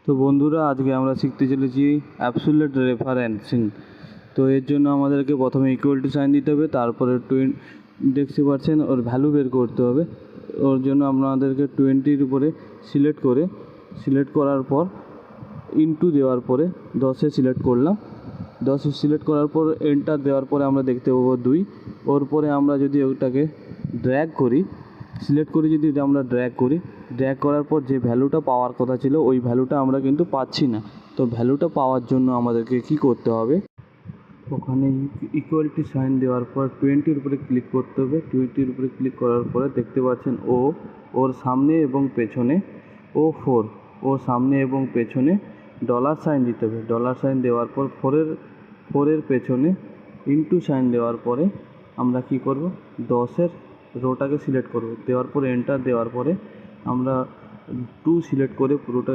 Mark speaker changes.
Speaker 1: তো বন্ধুরা, আজকে আমরা শিখতে চলেছি অ্যাবসোলিউট রেফারেন্সিং। তো এর জন্য আমাদেরকে প্রথমে ইকুয়াল টু সাইন দিতে হবে, তারপরে দেখতে পাচ্ছেন ওর ভ্যালু বের করতে হবে। ওর জন্য আপনাদেরকে 20-র উপরে সিলেক্ট করার পর ইনটু দেওয়ার পরে 10-এ সিলেক্ট করলাম। 10-এ সিলেক্ট করার পর এন্টার দেওয়ার পরে আমরা দেখতে পাবো 2। ওর পরে আমরা যদি ওটাকে ড্র্যাগ করি, সিলেক্ট করে যদি আমরা ড্র্যাগ করার পর যে ভ্যালুটা পাওয়ার কথা ছিল ওই ভ্যালুটা আমরা কিন্তু পাচ্ছি না। তো ভ্যালুটা পাওয়ার জন্য আমাদেরকে কি করতে হবে, ওখানে ইকুয়াল টু সাইন দেওয়ার পর 20-র উপরে ক্লিক করতে হবে। 20-র উপরে ক্লিক করার পরে দেখতে পাচ্ছেন ওর সামনে এবং পেছনে ওর সামনে এবং পেছনে ডলার সাইন দিতে হবে। ডলার সাইন দেওয়ার পর ফোরের পেছনে ইনটু সাইন দেওয়ার পরে আমরা কি করব, 10-এর রোটাকে সিলেক্ট করব। দেওয়ার পরে এন্টার দেওয়ার পরে আমরা 2 সিলেক্ট করে পুরোটা